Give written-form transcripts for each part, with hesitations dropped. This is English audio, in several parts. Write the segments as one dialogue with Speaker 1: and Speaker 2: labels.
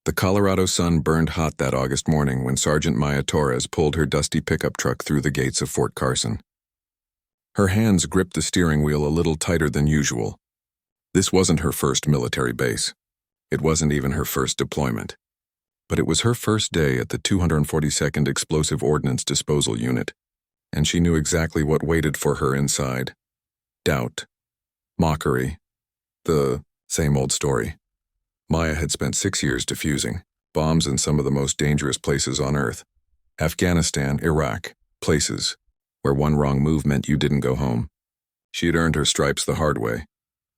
Speaker 1: The Colorado sun burned hot that August morning when Sergeant Maya Torres pulled her dusty pickup truck through the gates of Fort Carson. Her hands gripped the steering wheel a little tighter than usual. This wasn't her first military base. It wasn't even her first deployment. But it was her first day at the 242nd Explosive Ordnance Disposal Unit, and she knew exactly what waited for her inside. Doubt. Mockery. The same old story. Maya had spent 6 years defusing bombs in some of the most dangerous places on Earth. Afghanistan, Iraq, places where one wrong move meant you didn't go home. She had earned her stripes the hard way,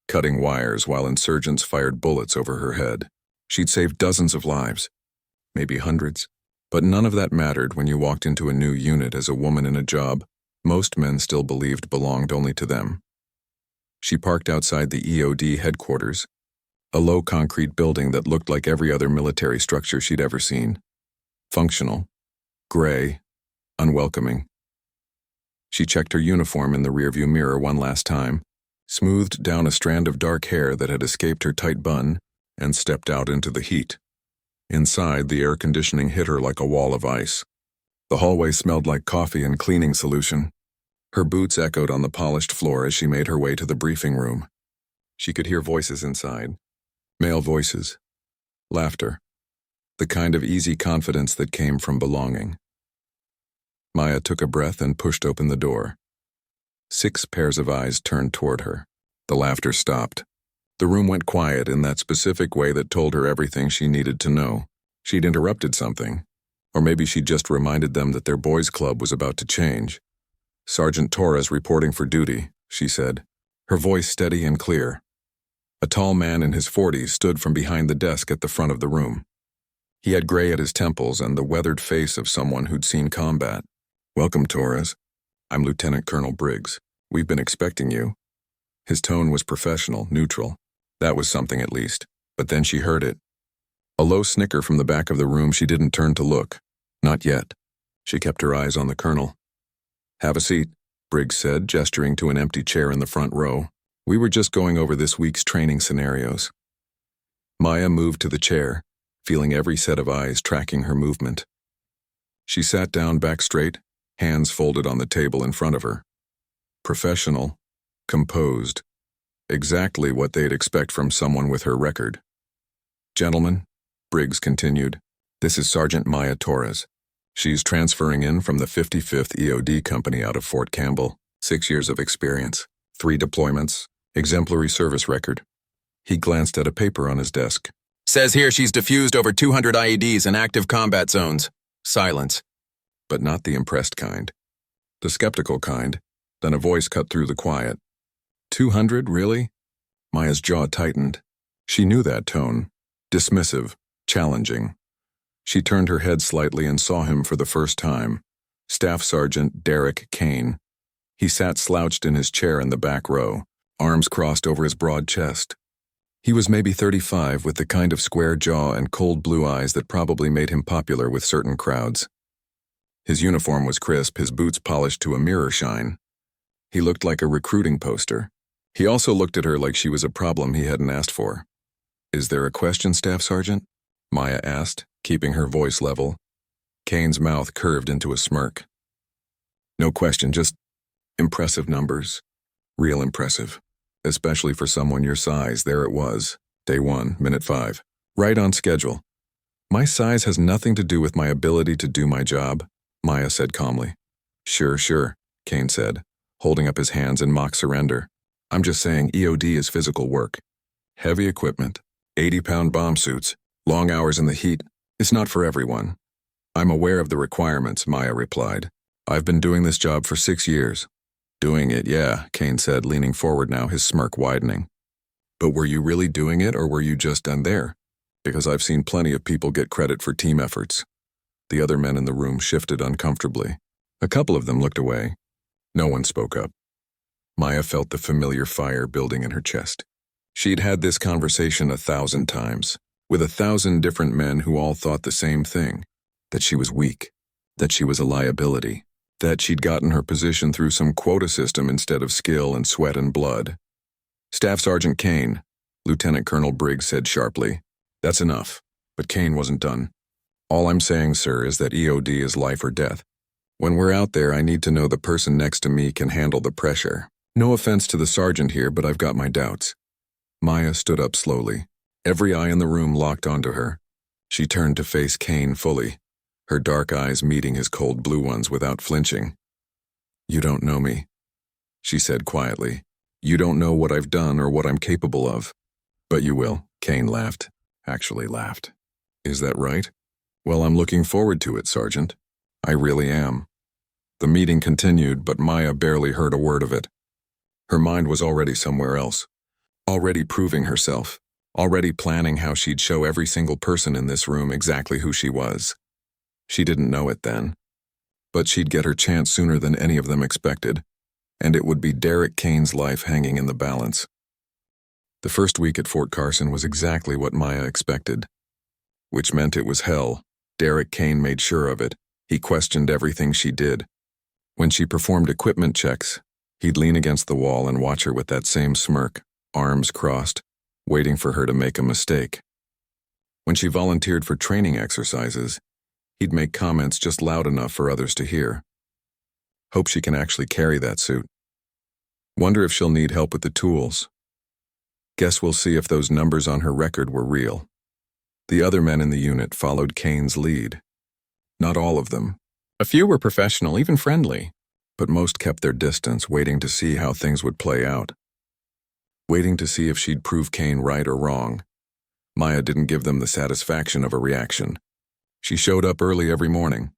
Speaker 1: cutting wires while insurgents fired bullets over her head. She'd saved dozens of lives, maybe hundreds, but none of that mattered when you walked into a new unit as a woman in a job most men still believed belonged only to them. She parked outside the EOD headquarters, a low concrete building that looked like every other military structure she'd ever seen. Functional, gray, unwelcoming. She checked her uniform in the rearview mirror one last time, smoothed down a strand of dark hair that had escaped her tight bun, and stepped out into the heat. Inside, the air conditioning hit her like a wall of ice. The hallway smelled like coffee and cleaning solution. Her boots echoed on the polished floor as she made her way to the briefing room. She could hear voices inside. Male voices. Laughter. The kind of easy confidence that came from belonging. Maya took a breath and pushed open the door. 6 pairs of eyes turned toward her. The laughter stopped. The room went quiet in that specific way that told her everything she needed to know. She'd interrupted something. Or maybe she'd just reminded them that their boys' club was about to change. "Sergeant Torres reporting for duty," she said, her voice steady and clear. A tall man in his 40s stood from behind the desk at the front of the room. He had gray at his temples and the weathered face of someone who'd seen combat. "Welcome, Torres. I'm Lieutenant Colonel Briggs. We've been expecting you." His tone was professional, neutral. That was something at least. But then she heard it. A low snicker from the back of the room. She didn't turn to look. Not yet. She kept her eyes on the colonel. "Have a seat," Briggs said, gesturing to an empty chair in the front row. "We were just going over this week's training scenarios." Maya moved to the chair, feeling every set of eyes tracking her movement. She sat down back straight, hands folded on the table in front of her. Professional, composed, exactly what they'd expect from someone with her record. "Gentlemen," Briggs continued, "this is Sergeant Maya Torres. She's transferring in from the 55th EOD Company out of Fort Campbell. 6 years of experience, 3 deployments, exemplary service record." He glanced at a paper on his desk. "Says here she's defused over 200 IEDs in active combat zones." Silence. But not the impressed kind. The skeptical kind. Then a voice cut through the quiet. 200, really? Maya's jaw tightened. She knew that tone. Dismissive, challenging. She turned her head slightly and saw him for the first time. Staff Sergeant Derek Kane. He sat slouched in his chair in the back row, arms crossed over his broad chest. He was maybe 35, with the kind of square jaw and cold blue eyes that probably made him popular with certain crowds. His uniform was crisp, his boots polished to a mirror shine. He looked like a recruiting poster. He also looked at her like she was a problem he hadn't asked for. "Is there a question, Staff Sergeant?" Maya asked, keeping her voice level. Kane's mouth curved into a smirk. "No question, just impressive numbers. Real impressive. Especially for someone your size." There it was. Day 1, minute 5. Right on schedule. "My size has nothing to do with my ability to do my job," Maya said calmly. Sure, Kane said, holding up his hands in mock surrender. "I'm just saying EOD is physical work. Heavy equipment, 80-pound bomb suits, long hours in the heat. It's not for everyone." "I'm aware of the requirements," Maya replied. "I've been doing this job for 6 years." "Doing it, yeah," Kane said, leaning forward now, his smirk widening. "But were you really doing it, or were you just done there? Because I've seen plenty of people get credit for team efforts." The other men in the room shifted uncomfortably. A couple of them looked away. No one spoke up. Maya felt the familiar fire building in her chest. She'd had this conversation 1,000 times, with 1,000 different men who all thought the same thing, that she was weak, that she was a liability, that she'd gotten her position through some quota system instead of skill and sweat and blood. "Staff Sergeant Kane," Lieutenant Colonel Briggs said sharply, "that's enough. But Kane wasn't done. "All I'm saying, sir, is that EOD is life or death. When we're out there, I need to know the person next to me can handle the pressure. No offense to the sergeant here, but I've got my doubts." Maya stood up slowly. Every eye in the room locked onto her. She turned to face Kane fully, her dark eyes meeting his cold blue ones without flinching. "You don't know me," she said quietly. "You don't know what I've done or what I'm capable of." "But you will," Kane laughed. Actually laughed. "Is that right? Well, I'm looking forward to it, Sergeant. I really am." The meeting continued, but Maya barely heard a word of it. Her mind was already somewhere else. Already proving herself. Already planning how she'd show every single person in this room exactly who she was. She didn't know it then. But she'd get her chance sooner than any of them expected, and it would be Derek Kane's life hanging in the balance. The first week at Fort Carson was exactly what Maya expected. Which meant it was hell. Derek Kane made sure of it. He questioned everything she did. When she performed equipment checks, he'd lean against the wall and watch her with that same smirk, arms crossed, waiting for her to make a mistake. When she volunteered for training exercises, he'd make comments just loud enough for others to hear. "Hope she can actually carry that suit. Wonder if she'll need help with the tools. Guess we'll see if those numbers on her record were real." The other men in the unit followed Kane's lead. Not all of them. A few were professional, even friendly, but most kept their distance, waiting to see how things would play out. Waiting to see if she'd prove Kane right or wrong. Maya didn't give them the satisfaction of a reaction. She showed up early every morning,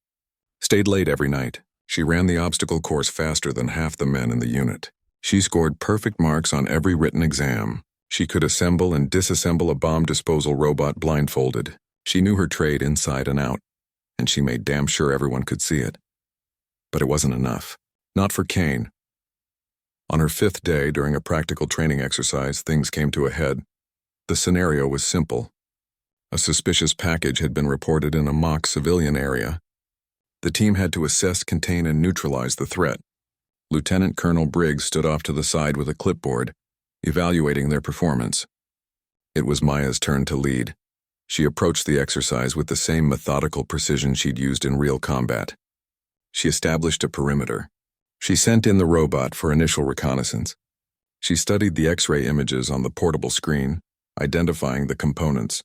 Speaker 1: stayed late every night. She ran the obstacle course faster than half the men in the unit. She scored perfect marks on every written exam. She could assemble and disassemble a bomb disposal robot blindfolded. She knew her trade inside and out, and she made damn sure everyone could see it. But it wasn't enough. Not for Kane. On her 5th day, during a practical training exercise, things came to a head. The scenario was simple. A suspicious package had been reported in a mock civilian area. The team had to assess, contain, and neutralize the threat. Lieutenant Colonel Briggs stood off to the side with a clipboard, evaluating their performance. It was Maya's turn to lead. She approached the exercise with the same methodical precision she'd used in real combat. She established a perimeter. She sent in the robot for initial reconnaissance. She studied the X-ray images on the portable screen, identifying the components.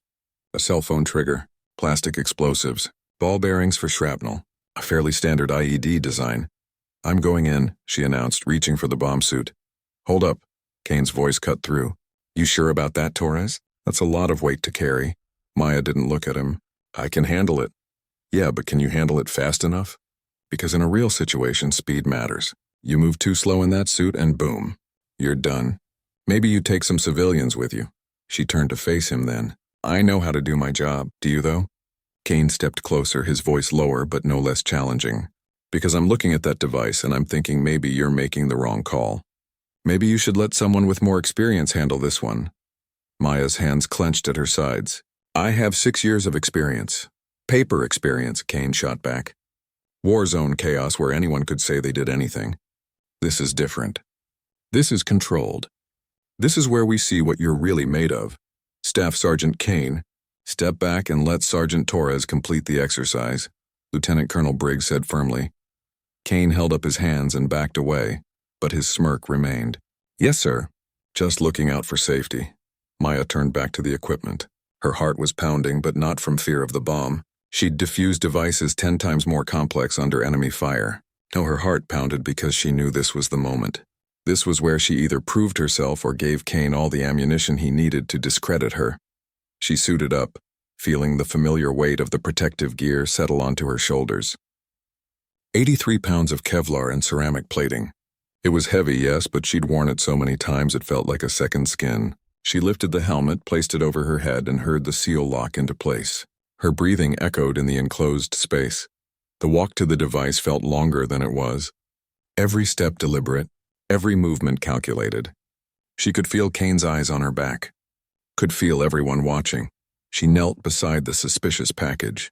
Speaker 1: A cell phone trigger, plastic explosives, ball bearings for shrapnel, a fairly standard IED design. "I'm going in," she announced, reaching for the bomb suit. "Hold up," Kane's voice cut through. "You sure about that, Torres? That's a lot of weight to carry." Maya didn't look at him. "I can handle it." "Yeah, but can you handle it fast enough? Because in a real situation, speed matters. You move too slow in that suit and boom, you're done. Maybe you take some civilians with you." She turned to face him then. "I know how to do my job. Do you, though?" Kane stepped closer, his voice lower but no less challenging. "Because I'm looking at that device and I'm thinking maybe you're making the wrong call. Maybe you should let someone with more experience handle this one." Maya's hands clenched at her sides. "I have 6 years of experience. Paper experience," Kane shot back. "War zone chaos where anyone could say they did anything. This is different. This is controlled. This is where we see what you're really made of. Staff Sergeant Kane, step back and let Sergeant Torres complete the exercise," Lieutenant Colonel Briggs said firmly. Kane held up his hands and backed away, but his smirk remained. "Yes, sir. Just looking out for safety." Maya turned back to the equipment. Her heart was pounding, but not from fear of the bomb. She'd defused devices 10 times more complex under enemy fire. No, her heart pounded because she knew this was the moment. This was where she either proved herself or gave Kane all the ammunition he needed to discredit her. She suited up, feeling the familiar weight of the protective gear settle onto her shoulders. 83 pounds of Kevlar and ceramic plating. It was heavy, yes, but she'd worn it so many times it felt like a second skin. She lifted the helmet, placed it over her head, and heard the seal lock into place. Her breathing echoed in the enclosed space. The walk to the device felt longer than it was. Every step deliberate, every movement calculated. She could feel Kane's eyes on her back. Could feel everyone watching. She knelt beside the suspicious package.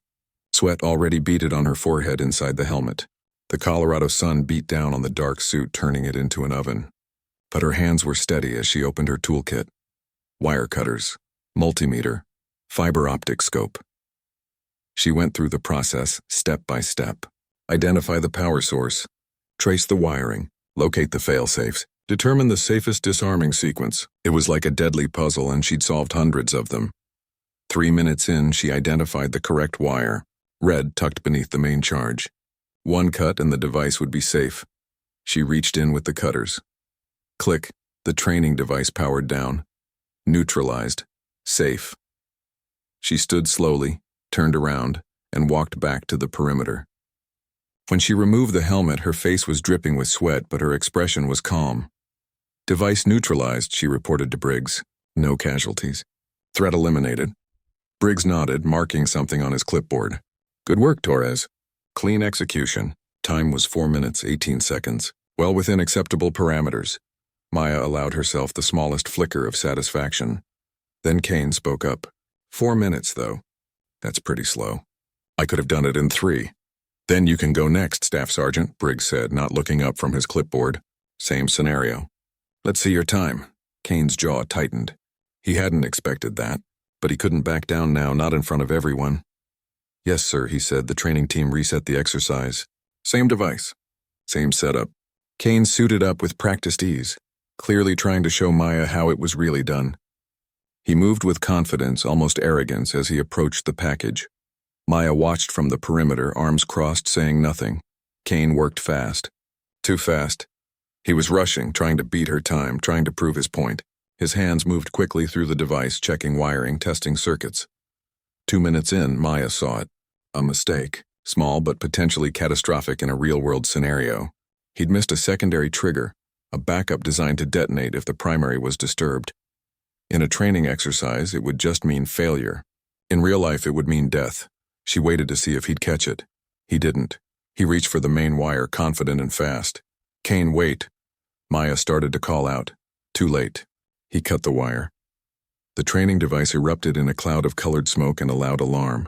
Speaker 1: Sweat already beaded on her forehead inside the helmet. The Colorado sun beat down on the dark suit, turning it into an oven. But her hands were steady as she opened her toolkit. Wire cutters, multimeter, fiber optic scope. She went through the process, step by step. Identify the power source. Trace the wiring. Locate the fail-safes. Determine the safest disarming sequence. It was like a deadly puzzle, and she'd solved hundreds of them. 3 minutes in, she identified the correct wire. Red tucked beneath the main charge. One cut and the device would be safe. She reached in with the cutters. Click. The training device powered down. Neutralized. Safe. She stood slowly, turned around, and walked back to the perimeter. When she removed the helmet, her face was dripping with sweat, but her expression was calm. Device neutralized, she reported to Briggs. No casualties. Threat eliminated. Briggs nodded, marking something on his clipboard. Good work, Torres. Clean execution. Time was 4 minutes, 18 seconds. Well within acceptable parameters. Maya allowed herself the smallest flicker of satisfaction. Then Kane spoke up. 4 minutes, though. That's pretty slow. I could have done it in 3. Then you can go next, Staff Sergeant, Briggs said, not looking up from his clipboard. Same scenario. Let's see your time. Kane's jaw tightened. He hadn't expected that, but he couldn't back down now, not in front of everyone. Yes, sir, he said. The training team reset the exercise. Same device. Same setup. Kane suited up with practiced ease, clearly trying to show Maya how it was really done. He moved with confidence, almost arrogance, as he approached the package. Maya watched from the perimeter, arms crossed, saying nothing. Kane worked fast. Too fast. He was rushing, trying to beat her time, trying to prove his point. His hands moved quickly through the device, checking wiring, testing circuits. 2 minutes in, Maya saw it. A mistake. Small but potentially catastrophic in a real-world scenario. He'd missed a secondary trigger, a backup designed to detonate if the primary was disturbed. In a training exercise, it would just mean failure. In real life, it would mean death. She waited to see if he'd catch it. He didn't. He reached for the main wire, confident and fast. Kane, wait. Maya started to call out. Too late. He cut the wire. The training device erupted in a cloud of colored smoke and a loud alarm.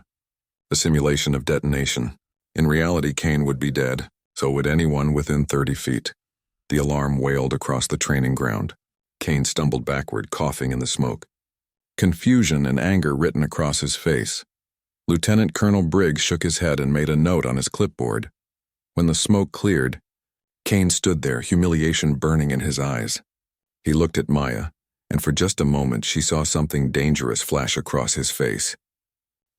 Speaker 1: A simulation of detonation. In reality, Kane would be dead. So would anyone within 30 feet. The alarm wailed across the training ground. Kane stumbled backward, coughing in the smoke. Confusion and anger written across his face. Lieutenant Colonel Briggs shook his head and made a note on his clipboard. When the smoke cleared, Kane stood there, humiliation burning in his eyes. He looked at Maya, and for just a moment she saw something dangerous flash across his face.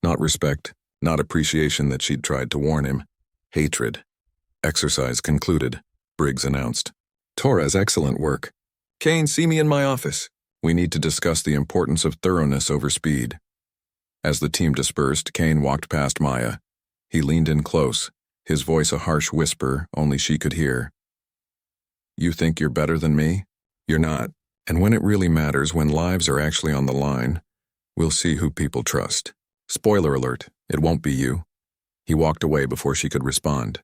Speaker 1: Not respect, not appreciation that she'd tried to warn him. Hatred. Exercise concluded, Briggs announced. Torres, excellent work. Kane, see me in my office. We need to discuss the importance of thoroughness over speed. As the team dispersed, Kane walked past Maya. He leaned in close, his voice a harsh whisper only she could hear. You think you're better than me? You're not. And when it really matters, when lives are actually on the line, we'll see who people trust. Spoiler alert, it won't be you. He walked away before she could respond.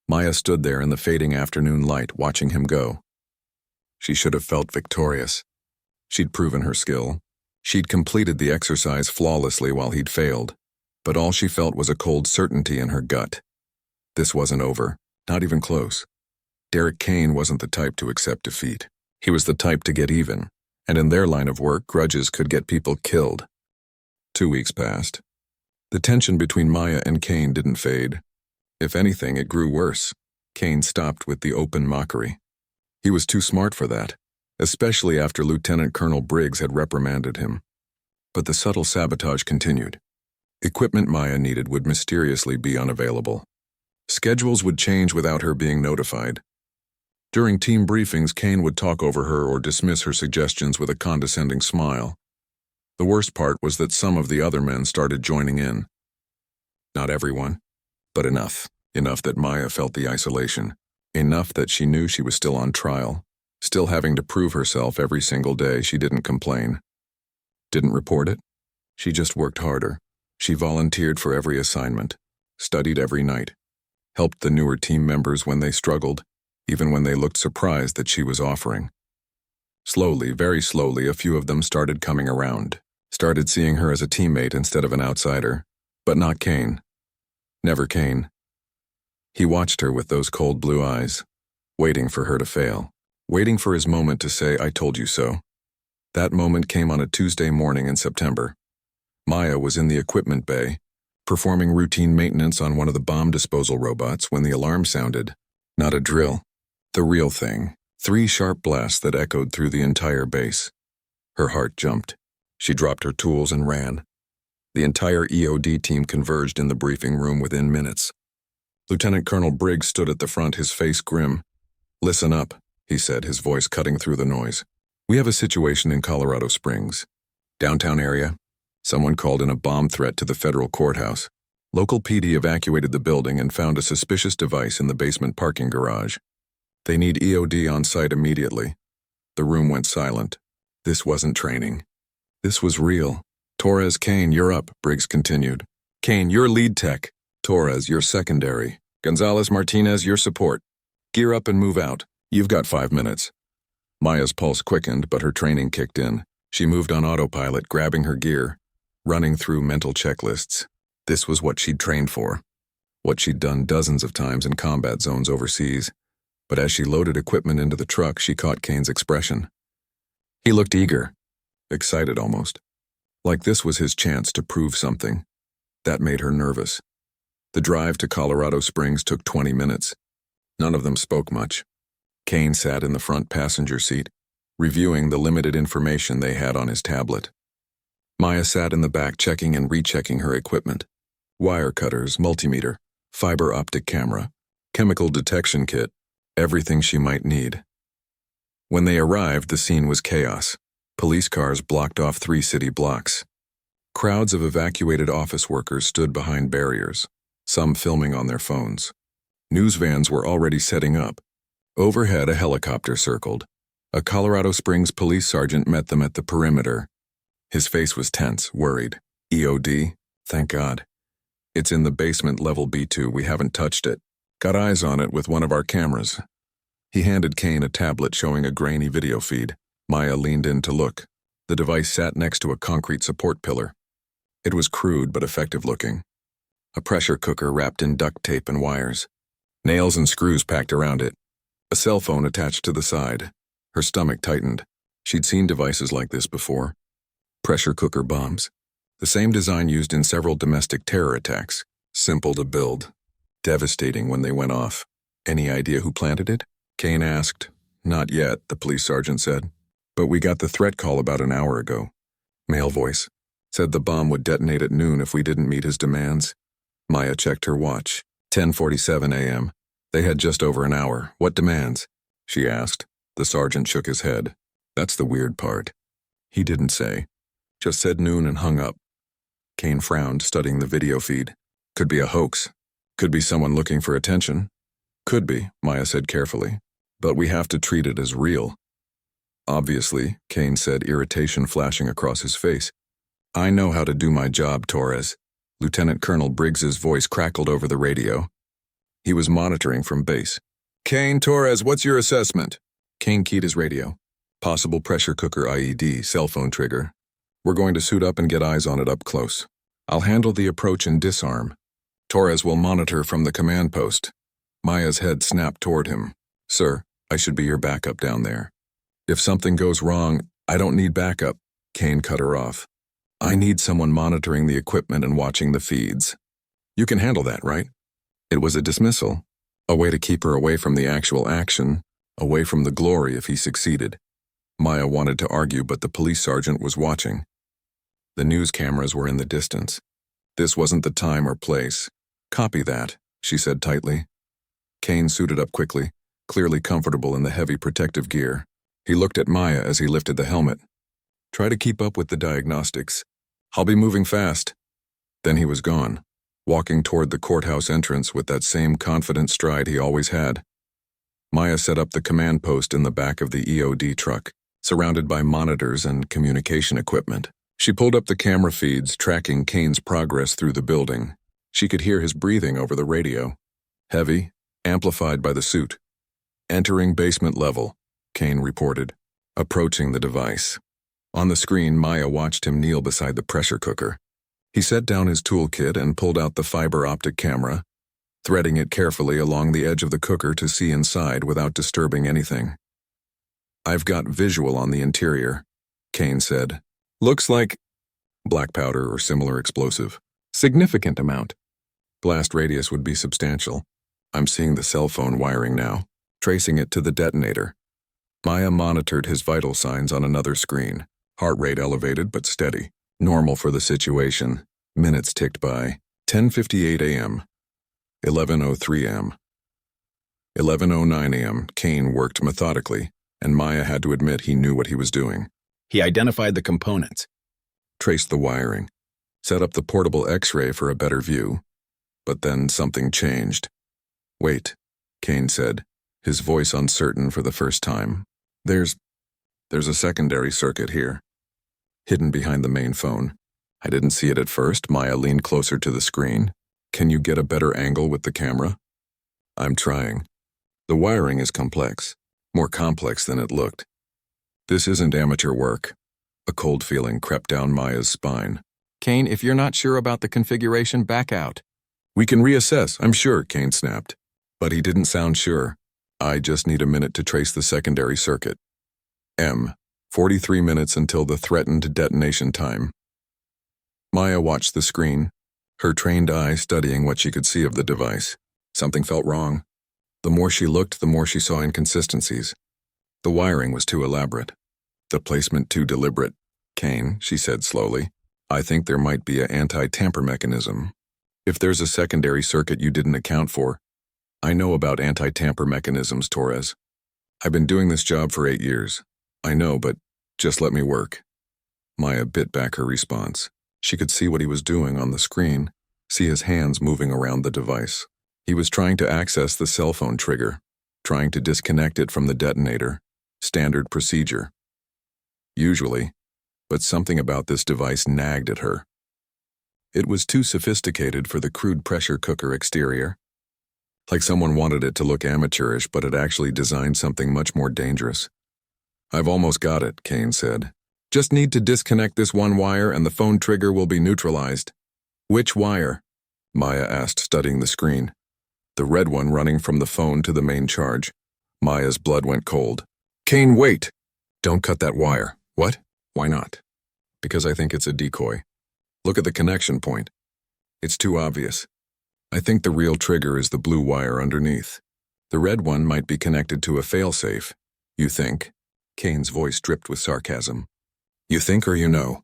Speaker 1: Maya stood there in the fading afternoon light, watching him go. She should have felt victorious. She'd proven her skill. She'd completed the exercise flawlessly while he'd failed. But all she felt was a cold certainty in her gut. This wasn't over, not even close. Derek Kane wasn't the type to accept defeat. He was the type to get even, and in their line of work, grudges could get people killed. 2 weeks passed. The tension between Maya and Kane didn't fade. If anything, it grew worse. Kane stopped with the open mockery. He was too smart for that, especially after Lieutenant Colonel Briggs had reprimanded him. But the subtle sabotage continued. Equipment Maya needed would mysteriously be unavailable. Schedules would change without her being notified. During team briefings, Kane would talk over her or dismiss her suggestions with a condescending smile. The worst part was that some of the other men started joining in. Not everyone, but enough. Enough that Maya felt the isolation. Enough that she knew she was still on trial, still having to prove herself every single day. She didn't complain. Didn't report it. She just worked harder. She volunteered for every assignment, studied every night, helped the newer team members when they struggled, even when they looked surprised that she was offering. Slowly, very slowly, a few of them started coming around, started seeing her as a teammate instead of an outsider, but not Kane. Never Kane. He watched her with those cold blue eyes, waiting for her to fail, waiting for his moment to say, "I told you so." That moment came on a Tuesday morning in September. Maya was in the equipment bay, performing routine maintenance on one of the bomb disposal robots when the alarm sounded. Not a drill. The real thing. 3 sharp blasts that echoed through the entire base. Her heart jumped. She dropped her tools and ran. The entire EOD team converged in the briefing room within minutes. Lieutenant Colonel Briggs stood at the front, his face grim. "Listen up," he said, his voice cutting through the noise. "We have a situation in Colorado Springs. Downtown area. Someone called in a bomb threat to the federal courthouse. Local PD evacuated the building and found a suspicious device in the basement parking garage. They need EOD on site immediately." The room went silent. This wasn't training. This was real. "Torres, Kane, you're up," Briggs continued. "Kane, you're lead tech. Torres, you're secondary. Gonzalez, Martinez, your support. Gear up and move out. You've got 5 minutes." Maya's pulse quickened, but her training kicked in. She moved on autopilot, grabbing her gear, running through mental checklists. This was what she'd trained for, what she'd done dozens of times in combat zones overseas. But as she loaded equipment into the truck, she caught Kane's expression. He looked eager, excited almost, like this was his chance to prove something. That made her nervous. The drive to Colorado Springs took 20 minutes. None of them spoke much. Kane sat in the front passenger seat, reviewing the limited information they had on his tablet. Maya sat in the back, checking and rechecking her equipment. Wire cutters, multimeter, fiber optic camera, chemical detection kit, everything she might need. When they arrived, the scene was chaos. Police cars blocked off 3 city blocks. Crowds of evacuated office workers stood behind barriers, some filming on their phones. News vans were already setting up. Overhead, a helicopter circled. A Colorado Springs police sergeant met them at the perimeter. His face was tense, worried. "EOD? Thank God. It's in the basement, level B2. We haven't touched it. Got eyes on it with one of our cameras." He handed Kane a tablet showing a grainy video feed. Maya leaned in to look. The device sat next to a concrete support pillar. It was crude but effective looking. A pressure cooker wrapped in duct tape and wires. Nails and screws packed around it. A cell phone attached to the side. Her stomach tightened. She'd seen devices like this before. Pressure cooker bombs. The same design used in several domestic terror attacks. Simple to build. Devastating when they went off. "Any idea who planted it?" Kane asked. "Not yet," the police sergeant said. "But we got the threat call about an hour ago." Male voice. "Said the bomb would detonate at noon if we didn't meet his demands." Maya checked her watch. 10:47 a.m. They had just over an hour. "What demands?" she asked. The sergeant shook his head. "That's the weird part." He didn't say. Just said noon and hung up. Kane frowned, studying the video feed. Could be a hoax. Could be someone looking for attention. Could be, Maya said carefully. But we have to treat it as real. "Obviously," Kane said, irritation flashing across his face. "I know how to do my job, Torres." Lieutenant Colonel Briggs's voice crackled over the radio. He was monitoring from base. "Kane, Torres, what's your assessment?" Kane keyed his radio. "Possible pressure cooker IED, cell phone trigger. We're going to suit up and get eyes on it up close. I'll handle the approach and disarm. Torres will monitor from the command post." Maya's head snapped toward him. "Sir, I should be your backup down there. If something goes wrong, I don't need backup." Kane cut her off. "I need someone monitoring the equipment and watching the feeds. You can handle that, right?" It was a dismissal, a way to keep her away from the actual action, away from the glory if he succeeded. Maya wanted to argue, but the police sergeant was watching. The news cameras were in the distance. This wasn't the time or place. "Copy that," she said tightly. Kane suited up quickly, clearly comfortable in the heavy protective gear. He looked at Maya as he lifted the helmet. "Try to keep up with the diagnostics. I'll be moving fast." Then he was gone, walking toward the courthouse entrance with that same confident stride he always had. Maya set up the command post in the back of the EOD truck, surrounded by monitors and communication equipment. She pulled up the camera feeds, tracking Kane's progress through the building. She could hear his breathing over the radio. Heavy, amplified by the suit. "Entering basement level," Kane reported, approaching the device. On the screen, Maya watched him kneel beside the pressure cooker. He set down his toolkit and pulled out the fiber optic camera, threading it carefully along the edge of the cooker to see inside without disturbing anything. "I've got visual on the interior," Kane said. "Looks like black powder or similar explosive. Significant amount. Blast radius would be substantial. I'm seeing the cell phone wiring now, tracing it to the detonator. Maya monitored his vital signs on another screen. Heart rate elevated but steady. Normal for the situation. Minutes ticked by. 10:58 a.m. 11:03 a.m. 11:09 a.m. Kane worked methodically, and Maya had to admit he knew what he was doing.
Speaker 2: He identified the components,
Speaker 1: Traced the wiring. Set up the portable X-ray for a better view. But then something changed. Wait, Kane said, his voice uncertain for the first time. There's a secondary circuit here, hidden behind the main phone. I didn't see it at first. Maya leaned closer to the screen. Can you get a better angle with the camera? I'm trying. The wiring is complex, more complex than it looked. This isn't amateur work. A cold feeling crept down Maya's spine.
Speaker 2: Kane, if you're not sure about the configuration, back out.
Speaker 1: We can reassess, I'm sure, Kane snapped. But he didn't sound sure. I just need a minute to trace the secondary circuit. 43 minutes until the threatened detonation time. Maya watched the screen, her trained eye studying what she could see of the device. Something felt wrong. The more she looked, the more she saw inconsistencies. The wiring was too elaborate. The placement too deliberate. Kane, she said slowly, I think there might be an anti-tamper mechanism. If there's a secondary circuit you didn't account for. I know about anti-tamper mechanisms, Torres. I've been doing this job for 8 years. I know, but just let me work. Maya bit back her response. She could see what he was doing on the screen, see his hands moving around the device. He was trying to access the cell phone trigger, trying to disconnect it from the detonator. Standard procedure. Usually, but something about this device nagged at her. It was too sophisticated for the crude pressure cooker exterior. Like someone wanted it to look amateurish, but it actually designed something much more dangerous. I've almost got it, Kane said. Just need to disconnect this one wire and the phone trigger will be neutralized. Which wire? Maya asked, studying the screen. The red one running from the phone to the main charge. Maya's blood went cold. Kane, wait! Don't cut that wire. What? Why not? Because I think it's a decoy. Look at the connection point. It's too obvious. I think the real trigger is the blue wire underneath. The red one might be connected to a failsafe. You think? Kane's voice dripped with sarcasm. You think or you know?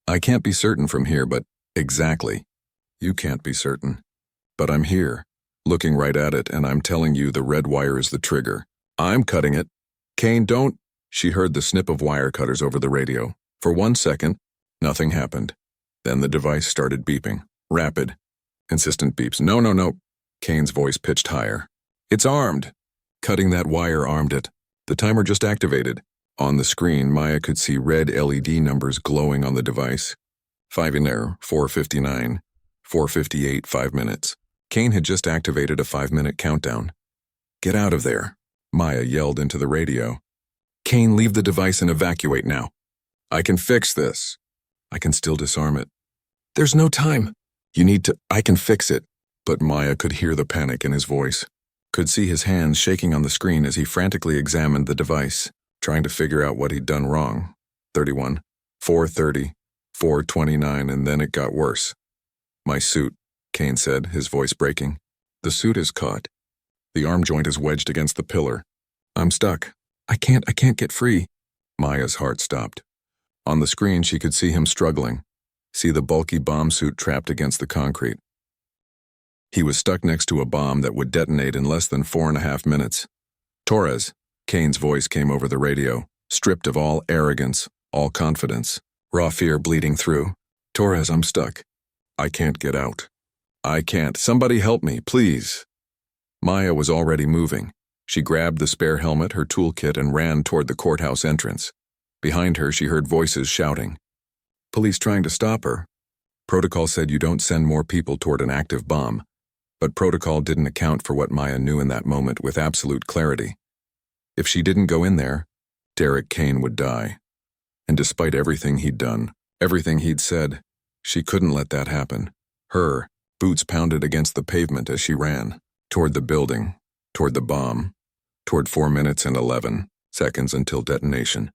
Speaker 1: I can't be certain from here, but exactly. You can't be certain. But I'm here, looking right at it, and I'm telling you the red wire is the trigger. I'm cutting it. Kane, don't. She heard the snip of wire cutters over the radio. For 1 second, nothing happened. Then the device started beeping. Rapid, insistent beeps. No, no, no. Kane's voice pitched higher. It's armed. Cutting that wire armed it. The timer just activated. On the screen, Maya could see red LED numbers glowing on the device. 5 in there, 4:59, 4:58, 5 minutes. Kane had just activated a 5-minute countdown. Get out of there, Maya yelled into the radio. Kane, leave the device and evacuate now. I can fix this. I can still disarm it. There's no time. You need to, I can fix it. But Maya could hear the panic in his voice. Could see his hands shaking on the screen as he frantically examined the device, trying to figure out what he'd done wrong. 31, 4:30, 4:29, and then it got worse. My suit, Kane said, his voice breaking. The suit is caught. The arm joint is wedged against the pillar. I'm stuck. I can't get free. Maya's heart stopped. On the screen, she could see him struggling, see the bulky bomb suit trapped against the concrete. He was stuck next to a bomb that would detonate in less than 4.5 minutes. Torres, Kane's voice came over the radio, stripped of all arrogance, all confidence, raw fear bleeding through. Torres, I'm stuck. I can't get out. I can't. Somebody help me, please. Maya was already moving. She grabbed the spare helmet, her toolkit, and ran toward the courthouse entrance. Behind her, she heard voices shouting. Police trying to stop her. Protocol said you don't send more people toward an active bomb. But protocol didn't account for what Maya knew in that moment with absolute clarity. If she didn't go in there, Derek Kane would die. And despite everything he'd done, everything he'd said, she couldn't let that happen. Her boots pounded against the pavement as she ran, toward the building, toward the bomb, toward 4 minutes and 11 seconds until detonation.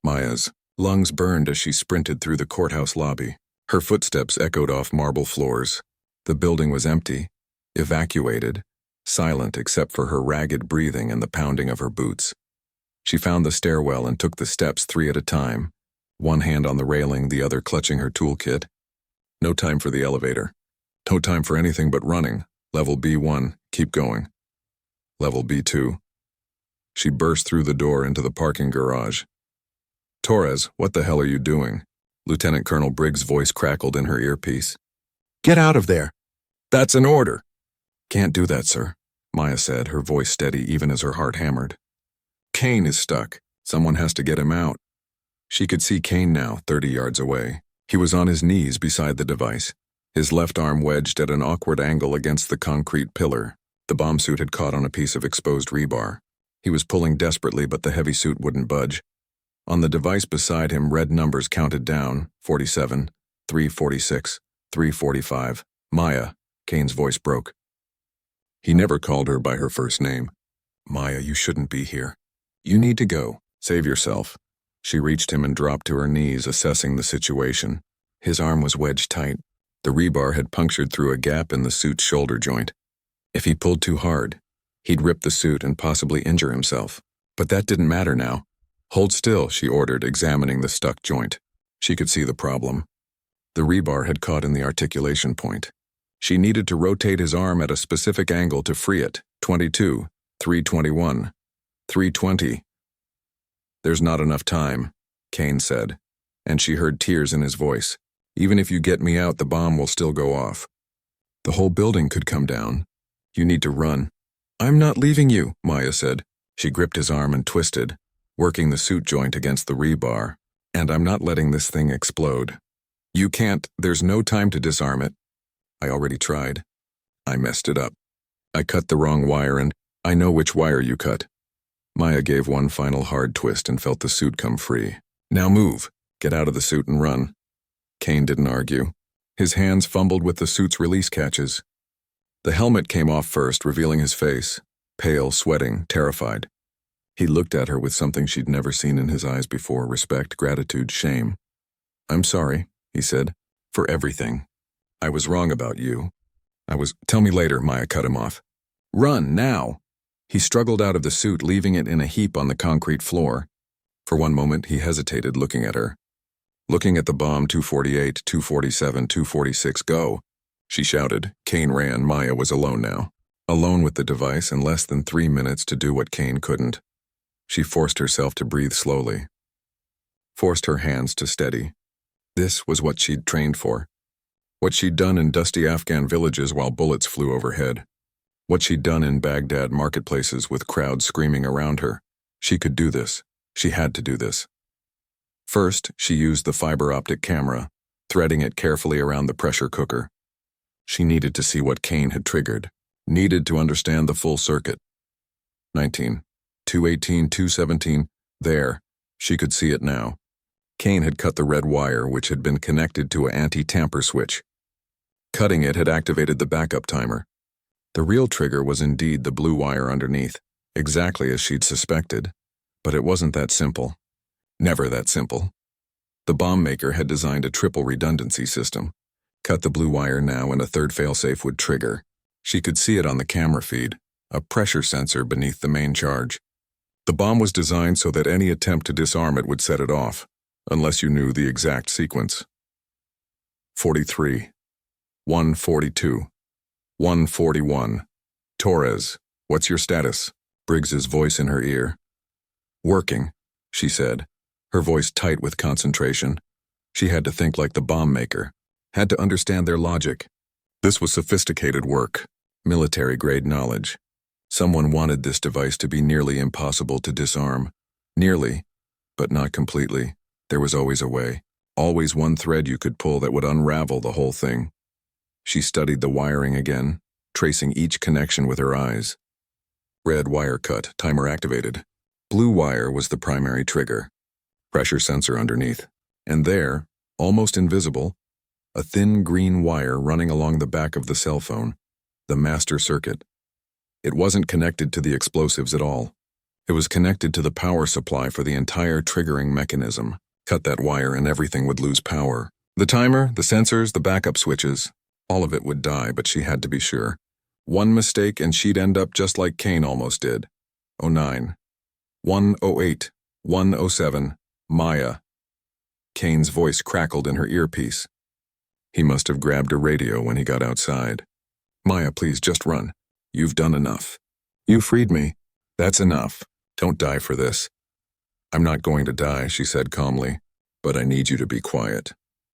Speaker 1: Maya's lungs burned as she sprinted through the courthouse lobby. Her footsteps echoed off marble floors. The building was empty, evacuated, silent except for her ragged breathing and the pounding of her boots. She found the stairwell and took the steps 3 at a time, one hand on the railing, the other clutching her toolkit. No time for the elevator. No time for anything but running. Level B1, keep going. Level B2. She burst through the door into the parking garage. Torres, what the hell are you doing? Lieutenant Colonel Briggs' voice crackled in her earpiece.
Speaker 2: Get out of there.
Speaker 1: That's an order. Can't do that, sir, Maya said, her voice steady even as her heart hammered. Kane is stuck. Someone has to get him out. She could see Kane now, 30 yards away. He was on his knees beside the device, his left arm wedged at an awkward angle against the concrete pillar. The bomb suit had caught on a piece of exposed rebar. He was pulling desperately, but the heavy suit wouldn't budge. On the device beside him, red numbers counted down, 47, 346, 345. Maya, Kane's voice broke. He never called her by her first name. Maya, you shouldn't be here. You need to go. Save yourself. She reached him and dropped to her knees, assessing the situation. His arm was wedged tight. The rebar had punctured through a gap in the suit's shoulder joint. If he pulled too hard, he'd rip the suit and possibly injure himself. But that didn't matter now. Hold still, she ordered, examining the stuck joint. She could see the problem. The rebar had caught in the articulation point. She needed to rotate his arm at a specific angle to free it. 22, 321, 320. There's not enough time, Kane said, and she heard tears in his voice. Even if you get me out, the bomb will still go off. The whole building could come down. You need to run. I'm not leaving you, Maya said. She gripped his arm and twisted, working the suit joint against the rebar. And I'm not letting this thing explode. You can't, there's no time to disarm it. I already tried. I messed it up. I cut the wrong wire and I know which wire you cut. Maya gave one final hard twist and felt the suit come free. Now move. Get out of the suit and run. Kane didn't argue. His hands fumbled with the suit's release catches. The helmet came off first, revealing his face, pale, sweating, terrified. He looked at her with something she'd never seen in his eyes before, respect, gratitude, shame. I'm sorry, he said, for everything. I was wrong about you. Tell me later, Maya cut him off. Run, now! He struggled out of the suit, leaving it in a heap on the concrete floor. For one moment, he hesitated, looking at her. Looking at the bomb, 248, 247, 246, go. She shouted. Kane ran. Maya was alone now. Alone with the device and less than 3 minutes to do what Kane couldn't. She forced herself to breathe slowly. Forced her hands to steady. This was what she'd trained for. What she'd done in dusty Afghan villages while bullets flew overhead. What she'd done in Baghdad marketplaces with crowds screaming around her. She could do this. She had to do this. First, she used the fiber optic camera, threading it carefully around the pressure cooker. She needed to see what Kane had triggered, needed to understand the full circuit. 19, 218, 217, there. She could see it now. Kane had cut the red wire, which had been connected to an anti-tamper switch. Cutting it had activated the backup timer. The real trigger was indeed the blue wire underneath, exactly as she'd suspected. But it wasn't that simple. Never that simple. The bomb maker had designed a triple redundancy system. Cut the blue wire now and a third failsafe would trigger. She could see it on the camera feed, a pressure sensor beneath the main charge. The bomb was designed so that any attempt to disarm it would set it off, unless you knew the exact sequence. 43, 142, 141. Torres, what's your status? Briggs's voice in her ear. Working, she said, her voice tight with concentration. She had to think like the bomb maker, had to understand their logic. This was sophisticated work, military-grade knowledge. Someone wanted this device to be nearly impossible to disarm. Nearly, but not completely. There was always a way, always one thread you could pull that would unravel the whole thing. She studied the wiring again, tracing each connection with her eyes. Red wire cut, timer activated. Blue wire was the primary trigger. Pressure sensor underneath. And there, almost invisible, a thin green wire running along the back of the cell phone, the master circuit. It wasn't connected to the explosives at all. It was connected to the power supply for the entire triggering mechanism. Cut that wire and everything would lose power. The timer, the sensors, the backup switches, all of it would die, but she had to be sure. One mistake and she'd end up just like Kane almost did. 09, 108, 107, Maya. Kane's voice crackled in her earpiece. He must have grabbed a radio when he got outside. Maya, please just run. You've done enough. You freed me. That's enough. Don't die for this. I'm not going to die, she said calmly, but I need you to be quiet.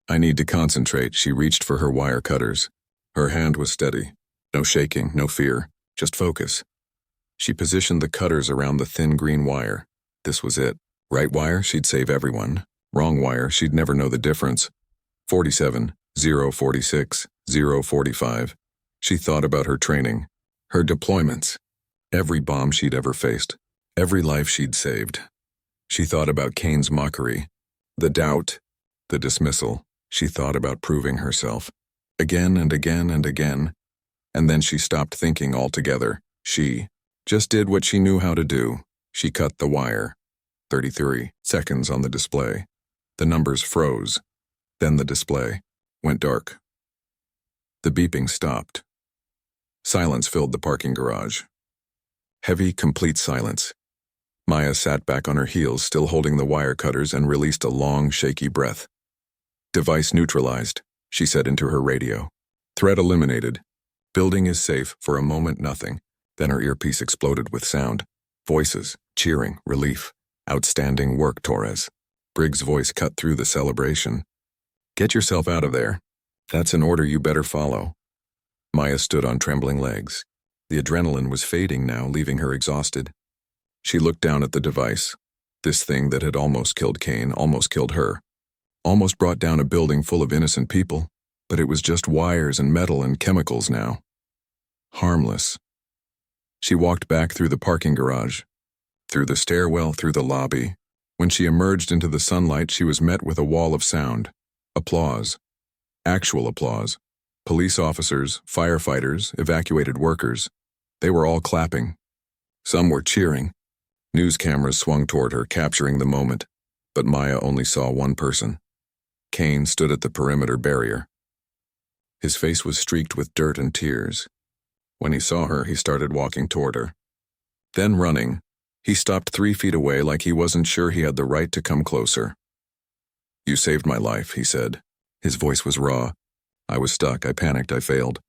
Speaker 1: I need to concentrate. She reached for her wire cutters. Her hand was steady. No shaking, no fear, just focus. She positioned the cutters around the thin green wire. This was it. Right wire, she'd save everyone. Wrong wire, she'd never know the difference. 47, 046, 045. She thought about her training, her deployments, every bomb she'd ever faced, every life she'd saved. She thought about Kane's mockery, the doubt, the dismissal. She thought about proving herself, again and again and again. And then she stopped thinking altogether. She just did what she knew how to do. She cut the wire. 33 seconds on the display. The numbers froze. Then the display went dark. The beeping stopped. Silence filled the parking garage. Heavy, complete silence. Maya sat back on her heels, still holding the wire cutters, and released a long, shaky breath. Device neutralized, she said into her radio. Threat eliminated. Building is safe. For a moment, nothing. Then her earpiece exploded with sound. Voices, cheering, relief. Outstanding work, Torres. Briggs' voice cut through the celebration. Get yourself out of there. That's an order you better follow. Maya stood on trembling legs. The adrenaline was fading now, leaving her exhausted. She looked down at the device. This thing that had almost killed Kane, almost killed her. Almost brought down a building full of innocent people. But it was just wires and metal and chemicals now. Harmless. She walked back through the parking garage, through the stairwell, through the lobby. When she emerged into the sunlight, she was met with a wall of sound. Applause. Actual applause. Police officers, firefighters, evacuated workers. They were all clapping. Some were cheering. News cameras swung toward her, capturing the moment. But Maya only saw one person. Kane stood at the perimeter barrier. His face was streaked with dirt and tears. When he saw her, he started walking toward her. Then running, he stopped 3 feet away like he wasn't sure he had the right to come closer. You saved my life, he said. His voice was raw. I was stuck, I panicked, I failed.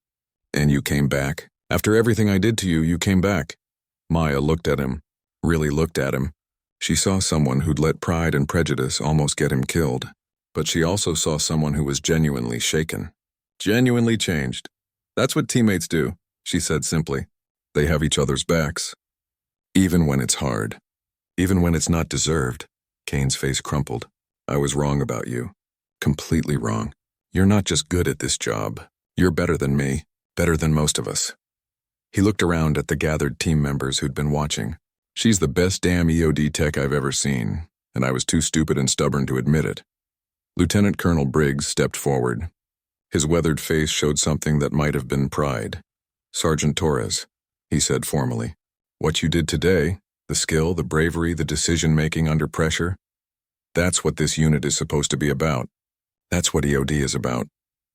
Speaker 1: And you came back. After everything I did to you, you came back. Maya looked at him, really looked at him. She saw someone who'd let pride and prejudice almost get him killed. But she also saw someone who was genuinely shaken. Genuinely changed. That's what teammates do, she said simply. They have each other's backs. Even when it's hard. Even when it's not deserved. Kane's face crumpled. I was wrong about you. Completely wrong. You're not just good at this job. You're better than me. Better than most of us. He looked around at the gathered team members who'd been watching. She's the best damn EOD tech I've ever seen, and I was too stupid and stubborn to admit it. Lieutenant Colonel Briggs stepped forward. His weathered face showed something that might have been pride. Sergeant Torres, he said formally. What you did today, the skill, the bravery, the decision-making under pressure, that's what this unit is supposed to be about. That's what EOD is about.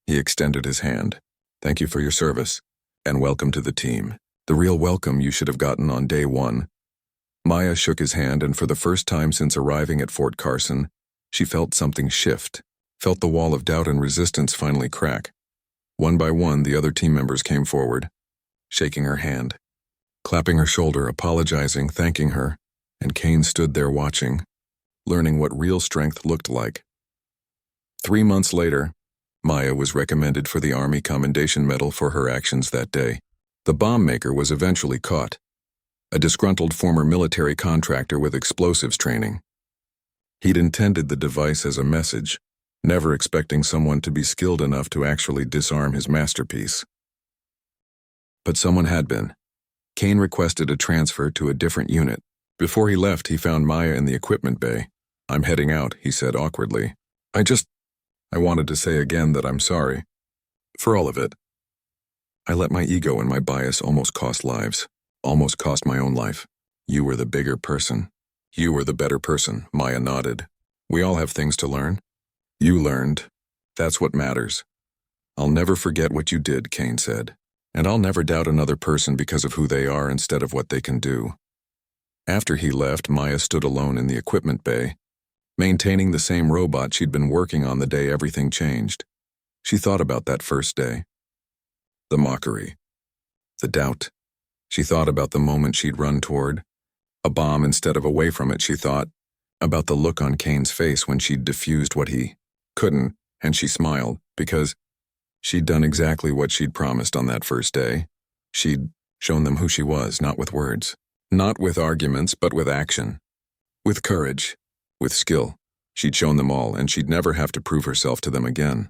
Speaker 1: He extended his hand. Thank you for your service, and welcome to the team. The real welcome you should have gotten on day one. Maya shook his hand, and for the first time since arriving at Fort Carson, she felt something shift, felt the wall of doubt and resistance finally crack. One by one, the other team members came forward, shaking her hand, clapping her shoulder, apologizing, thanking her, and Kane stood there watching, learning what real strength looked like. 3 months later, Maya was recommended for the Army Commendation Medal for her actions that day. The bomb maker was eventually caught, a disgruntled former military contractor with explosives training. He'd intended the device as a message, never expecting someone to be skilled enough to actually disarm his masterpiece. But someone had been. Kane requested a transfer to a different unit. Before he left, he found Maya in the equipment bay. I'm heading out, he said awkwardly. I wanted to say again that I'm sorry. For all of it. I let my ego and my bias almost cost lives. Almost cost my own life. You were the bigger person. You were the better person, Maya nodded. We all have things to learn. You learned. That's what matters. I'll never forget what you did, Kane said. And I'll never doubt another person because of who they are instead of what they can do. After he left, Maya stood alone in the equipment bay, maintaining the same robot she'd been working on the day everything changed. She thought about that first day. The mockery. The doubt. She thought about the moment she'd run toward a bomb instead of away from it. She thought about the look on Kane's face when she'd diffused what he couldn't, and she smiled because she'd done exactly what she'd promised on that first day. She'd shown them who she was, not with words, not with arguments, but with action, with courage, with skill. She'd shown them all, and she'd never have to prove herself to them again.